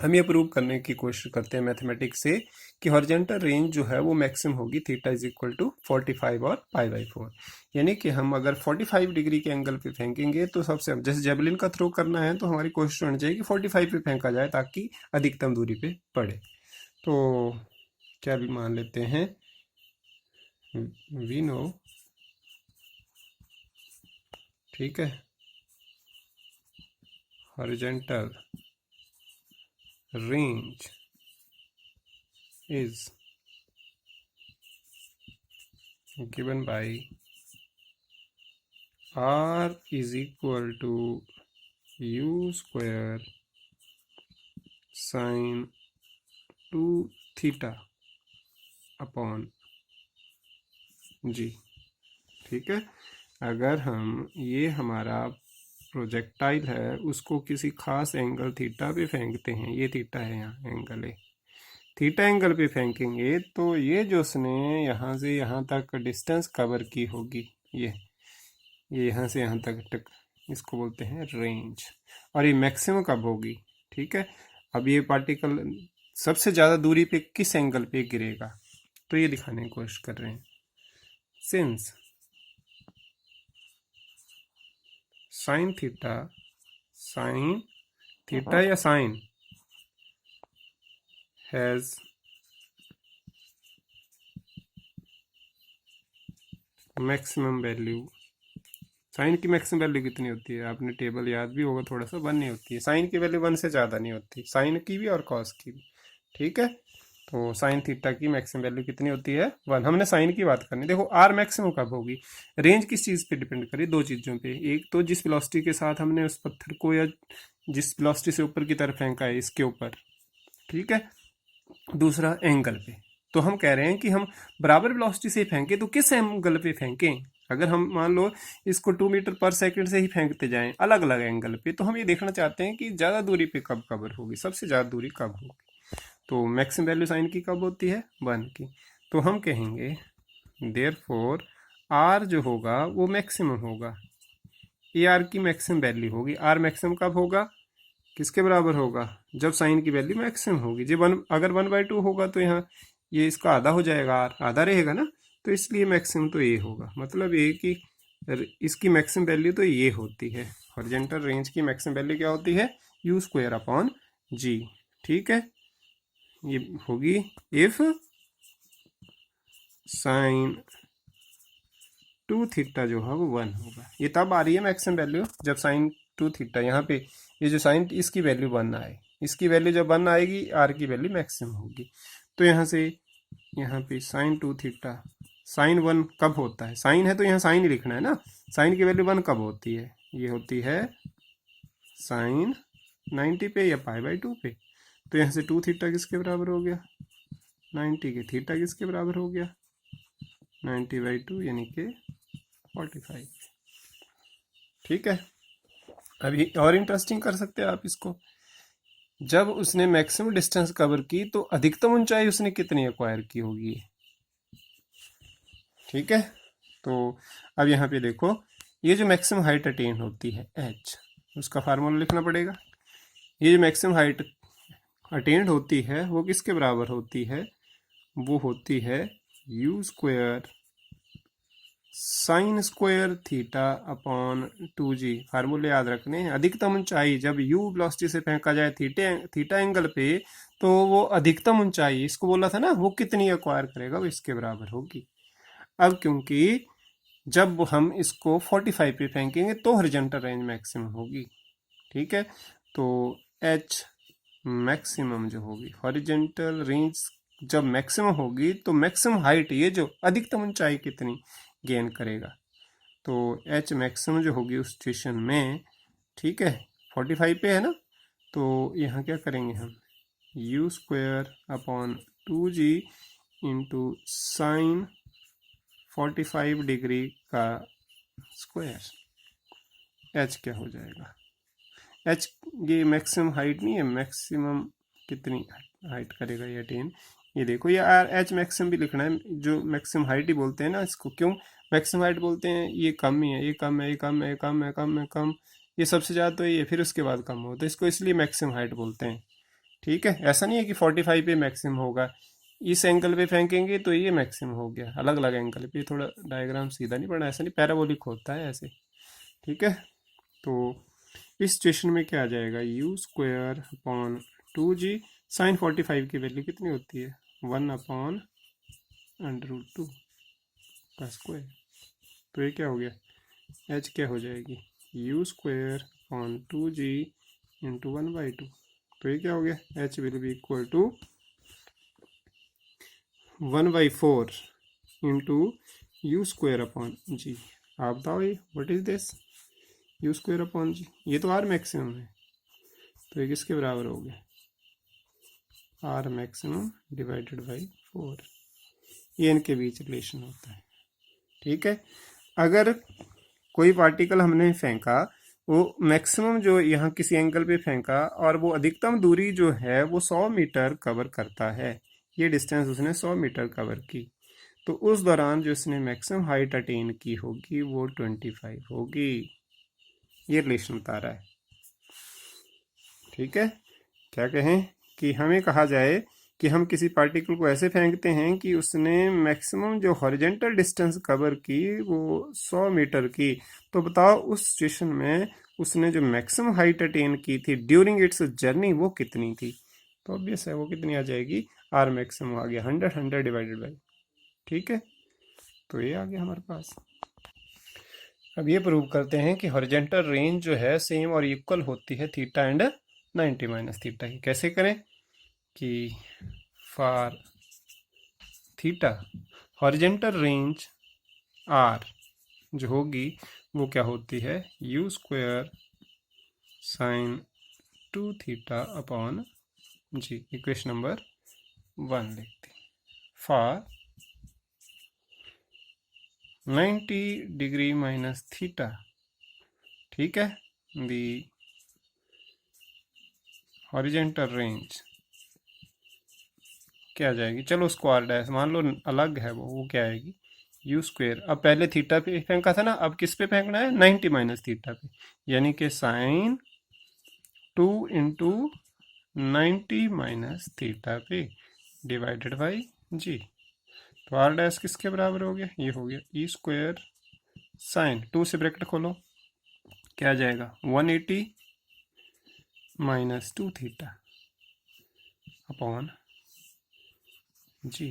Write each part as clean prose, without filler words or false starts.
हम ये प्रूव करने की कोशिश करते हैं मैथमेटिक्स से कि हॉरिजॉन्टल रेंज जो है वो मैक्सिमम होगी थीटा इज इक्वल टू 45 और π/4। यानी कि हम अगर 45 डिग्री के एंगल पे फेंकेंगे तो सबसे जैसे जेवलिन का थ्रो करना है तो हमारी कोशिश होनी चाहिए कि 45 पे फेंका जाए ताकि अधिकतम दूरी पे पड़े। तो क्या भी मान लेते हैं, वी नो, ठीक है, horizontal range is given by r is equal to u square sin 2 theta upon g। ठीक है, अगर हम ये हमारा प्रोजेक्टाइल है उसको किसी खास एंगल थीटा पे फेंकते हैं, ये थीटा है यहाँ एंगल है, थीटा एंगल पे फेंकेंगे तो ये जो उसने यहाँ से यहाँ तक डिस्टेंस कवर की होगी, ये यहाँ से यहाँ तक इसको बोलते हैं रेंज, और ये मैक्सिमम कब होगी। ठीक है, अब ये पार्टिकल सबसे ज़्यादा दूरी पे किस एंगल पे गिरेगा तो ये दिखाने की कोशिश कर रहे हैं। सिंस साइन थीटा या sine has maximum value, sine की मैक्सिमम वैल्यू कितनी होती है, आपने टेबल याद भी होगा थोड़ा सा, 1 नहीं होती है, साइन की वैल्यू 1 से ज़्यादा नहीं होती, साइन की भी और कॉस की भी। ठीक है, तो साइन थीटा की मैक्सिमम वैल्यू कितनी होती है, 1। हमने साइन की बात करनी, देखो आर मैक्सिमम कब होगी, रेंज किस चीज़ पे डिपेंड करी, दो चीज़ों पे, एक तो जिस वेलोसिटी के साथ हमने उस पत्थर को या जिस वेलोसिटी से ऊपर की तरफ फेंका है इसके ऊपर, ठीक है, दूसरा एंगल पे। तो हम कह रहे हैं कि हम बराबर वेलोसिटी से फेंके तो किस एंगल पे फेंकें। अगर हम मान लो इसको 2 मीटर पर सेकंड से ही फेंकते जाएं अलग अलग एंगल पे, तो हम ये देखना चाहते हैं कि ज़्यादा दूरी पे कब कवर होगी, सबसे ज़्यादा दूरी कब होगी। तो मैक्सिमम वैल्यू साइन की कब होती है, 1 की। तो हम कहेंगे देयरफॉर आर जो होगा वो मैक्सिमम होगा, ये आर की मैक्सिमम वैल्यू होगी। आर मैक्सिमम कब होगा, किसके बराबर होगा, जब साइन की वैल्यू मैक्सिमम होगी। जब अगर 1/2 होगा तो यहाँ ये इसका आधा हो जाएगा, आर आधा रहेगा ना, तो इसलिए मैक्सिमम तो ये होगा। मतलब ये कि इसकी मैक्सिमम वैल्यू तो ये होती है, हॉरिजॉन्टल रेंज की मैक्सिमम वैल्यू क्या होती है, u स्क्वायर अपॉन g। ठीक है, ये होगी इफ साइन 2 थीटा जो है वो 1 होगा। ये तब आ रही है मैक्सिमम वैल्यू जब साइन 2 थीटा, यहाँ पे ये जो साइन इसकी वैल्यू 1 आए, इसकी वैल्यू जब 1 आएगी आर की वैल्यू मैक्सिमम होगी। तो यहाँ से यहाँ पे साइन 2 थीटा, साइन 1 कब होता है, साइन है तो यहाँ साइन ही लिखना है ना, साइन की वैल्यू 1 कब होती है, ये होती है साइन 90 पे या π/2 पे। तो यहाँ से 2 थीटा किसके बराबर हो गया, 90 के थीटा किसके बराबर हो गया, 90/2 यानी कि 45। ठीक है, अभी और इंटरेस्टिंग कर सकते हैं आप इसको, जब उसने मैक्सिमम डिस्टेंस कवर की तो अधिकतम ऊंचाई उसने कितनी एक्वायर की होगी। ठीक है, तो अब यहाँ पे देखो ये जो मैक्सिमम हाइट अटेन होती है h, उसका फार्मूला लिखना पड़ेगा। ये जो मैक्सिमम हाइट अटेन्ड होती है वो किसके बराबर होती है, वो होती है u square sine square theta upon 2g। फार्मूले याद रखने हैं, अधिकतम ऊंचाई जब u वेलोसिटी से फेंका जाए थीटा एंगल पे तो वो अधिकतम ऊंचाई, इसको बोला था ना, वो कितनी एक्वायर करेगा, वो इसके बराबर होगी। अब क्योंकि जब हम इसको 45 पे फेंकेंगे तो हॉरिजॉन्टल रेंज मैक्सिमम होगी। ठीक है, तो h मैक्सिमम जो होगी, हॉरिजॉन्टल रेंज जब मैक्सिमम होगी तो मैक्सिमम हाइट, ये जो अधिकतम ऊंचाई कितनी गेन करेगा, तो h मैक्सिमम जो होगी उस सिचुएशन में, ठीक है, 45 पे है ना, तो यहाँ क्या करेंगे हम, u square upon 2g into sine 45 degree का स्क्वायर, h क्या हो जाएगा, h ये मैक्सिमम हाइट नहीं है, मैक्सिमम कितनी हाइट करेगा ये अटेन, ये देखो ये h मैक्सिमम भी लिखना है, जो मैक्सिमम हाइट ही बोलते हैं ना इसको, क्यों मैक्सिमम हाइट बोलते हैं, ये कम ही है, ये कम है, ये कम है, ये कम है, कम है, कम, ये सबसे ज़्यादा तो ये, फिर उसके बाद कम हो, तो इसको इसलिए मैक्सिमम हाइट बोलते हैं। ठीक है, ऐसा नहीं है कि 45 पे मैक्सिमम होगा, इस एंगल पे फेंकेंगे तो ये मैक्सिमम हो गया, अलग अलग एंगल पे। थोड़ा डायग्राम सीधा नहीं पड़ा, ऐसा नहीं, पैराबोलिक होता है ऐसे। ठीक है, तो इस सिचुएशन में क्या आ जाएगा, you square upon 2g। Sign 45 की वैल्यू कितनी होती है, 1/√2 का स्क्वायर। तो ये क्या हो गया, एच क्या हो जाएगी, you square upon 2g into 1/2। तो ये क्या हो गया, H will be equal to 1/4 into u square upon g. आप बताओ ये what is this, u square upon g, ये तो आर मैक्सिमम है, तो ये किसके बराबर हो गया, आर मैक्सिमम डिवाइडेड बाई 4। ये इनके बीच रिलेशन होता है। ठीक है, अगर कोई पार्टिकल हमने फेंका, वो मैक्सिमम जो यहाँ किसी एंगल पे फेंका और वो अधिकतम दूरी जो है वो 100 मीटर कवर करता है, ये डिस्टेंस उसने 100 मीटर कवर की, तो उस दौरान जो उसने मैक्सिमम हाइट अटेन की होगी वो 25 होगी। ये रिलेशन बता रहा है। ठीक है, क्या कहें कि हमें कहा जाए कि हम किसी पार्टिकल को ऐसे फेंकते हैं कि उसने मैक्सिमम जो हॉरिजेंटल डिस्टेंस कवर की वो 100 मीटर की, तो बताओ उस सिचुएशन में उसने जो मैक्सिमम हाइट अटेन की थी ड्यूरिंग इट्स जर्नी वो कितनी थी। तो ऑब्वियस है वो कितनी आ जाएगी, आर मैक्सिमम आ गया 100 डिवाइडेड बाई। ठीक है, तो ये आ गया हमारे पास। अब ये प्रूव करते हैं कि हॉरिजेंटल रेंज जो है सेम और इक्वल होती है थीटा एंड 90 माइनस थीटा की। कैसे करें कि for theta horizontal range r जो होगी वो क्या होती है, u square sine 2 theta upon g. Equation number 1 लिखते हैं, फॉर 90 डिग्री माइनस थीटा। ठीक है, दी हॉरिजेंटल रेंज क्या आ जाएगी, चलो उसको आर डैश मान लो, अलग है वो क्या आएगी, यू स्क्वेयर। अब पहले थीटा पे फेंका था ना, अब किस पे फेंकना है, 90 माइनस थीटा पे, यानी कि साइन 2 इंटू 90 माइनस थीटा पे डिवाइडेड बाई जी। तो आर डैश किसके बराबर हो गया, ये हो गया ई स्क्वेयर साइन 2 से ब्रैकेट खोलो, क्या आ जाएगा 180 माइनस 2 थीटा अपॉन जी।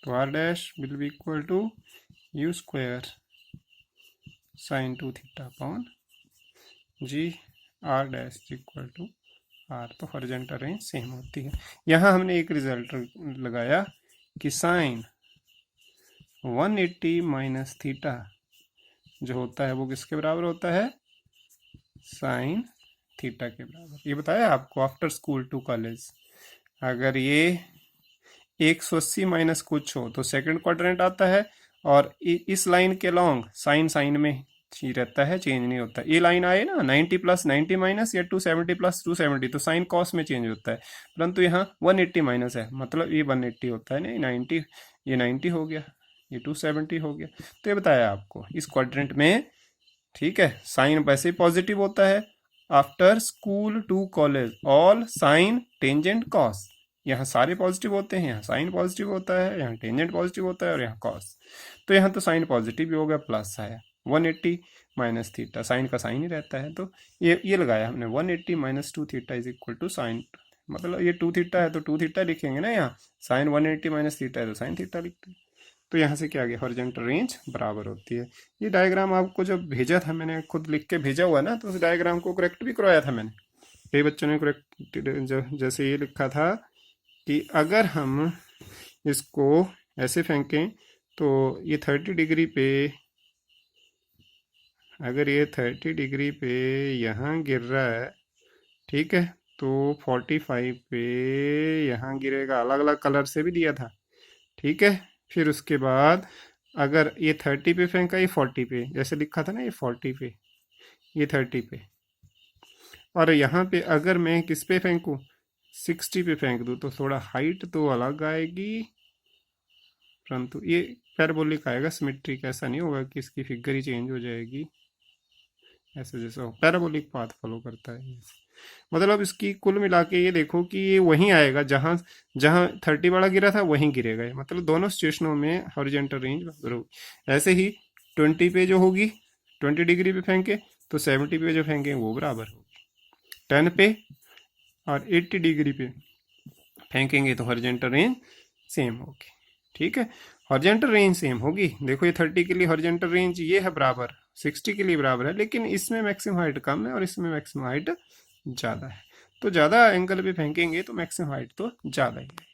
तो r dash will be equal to u square sine 2 theta upon g, r dash equal to r. तो हॉरिजॉन्टल रेंज सेम होती है। यहाँ हमने एक रिजल्ट लगाया कि साइन 180 माइनस थीटा जो होता है वो किसके बराबर होता है, साइन थीटा के बराबर। ये बताया आपको आफ्टर स्कूल टू कॉलेज। अगर ये 180 माइनस कुछ हो तो सेकंड क्वाड्रेंट आता है, और इस लाइन के लॉन्ग साइन साइन में ही रहता है, चेंज नहीं होता। ये लाइन आए ना 90 प्लस 90 माइनस या 270 प्लस 270, तो साइन कॉस में चेंज होता है, परंतु यहाँ 180 माइनस है, मतलब ये 180 होता है, नहीं 90, ये 90 हो गया, ये 270 हो गया। तो ये बताया आपको इस क्वाड्रेंट में। ठीक है, साइन वैसे ही पॉजिटिव होता है, after school to college all sine tangent cos, यहाँ सारे पॉजिटिव होते हैं, यहाँ साइन पॉजिटिव होता है, यहाँ टेंजेंट पॉजिटिव होता है और यहाँ कॉस। तो यहाँ तो साइन पॉजिटिव भी हो गया, प्लस आया 180 माइनस थीटा, साइन का साइन ही रहता है, तो ये लगाया हमने 180 minus 2 theta is equal to sine, मतलब ये 2 थीटा है तो 2 थीटा लिखेंगे ना, यहाँ साइन 180 माइनस थीटा है तो साइन थीटा लिखते हैं। तो यहाँ से क्या आ गया, हॉरिजॉन्टल रेंज बराबर होती है। ये डायग्राम आपको जब भेजा था, मैंने खुद लिख के भेजा हुआ ना, तो उस डायग्राम को करेक्ट भी करवाया था मैंने, कई बच्चों ने करेक्ट, जैसे ये लिखा था कि अगर हम इसको ऐसे फेंकें तो ये 30 डिग्री पे, अगर ये 30 डिग्री पे यहाँ गिर रहा है, ठीक है, तो 45 पे यहाँ गिरेगा, अलग अलग कलर से भी दिया था। ठीक है, फिर उसके बाद अगर ये 30 पे फेंका, ये 40 पे, जैसे लिखा था ना, ये 40 पे, ये 30 पे, और यहाँ पे अगर मैं किस पे फेंकूँ, 60 पे फेंक दूँ, तो थोड़ा हाइट तो अलग आएगी, परंतु ये पैराबोलिक आएगा, सिमेट्रिक ऐसा नहीं होगा कि इसकी फिगर ही चेंज हो जाएगी, ऐसे जैसा हो, पैराबोलिक पाथ फॉलो करता है। मतलब इसकी कुल मिला के ये देखो कि ये वहीं आएगा जहां जहां 30 वाला गिरा था वहीं गिरेगा ये। मतलब दोनों सिचुएशनों में हॉरिजॉन्टल रेंज बराबर होगी। ऐसे ही 20 पे जो होगी 20 डिग्री पे फेंके तो 70 पे जो फेंके वो बराबर होगी। 10 पे और 80 डिग्री पे फेंकेंगे तो हॉरिजॉन्टल रेंज सेम होगी। ठीक है, हॉरिजॉन्टल रेंज सेम होगी। देखो ये 30 के लिए हॉरिजॉन्टल रेंज ये है बराबर, 60 के लिए बराबर है, लेकिन इसमें मैक्सिमम हाइट कम है और इसमें मैक्सिमम हाइट ज़्यादा है। तो ज़्यादा एंगल पे फेंकेंगे तो मैक्सिमम हाइट तो ज़्यादा ही है।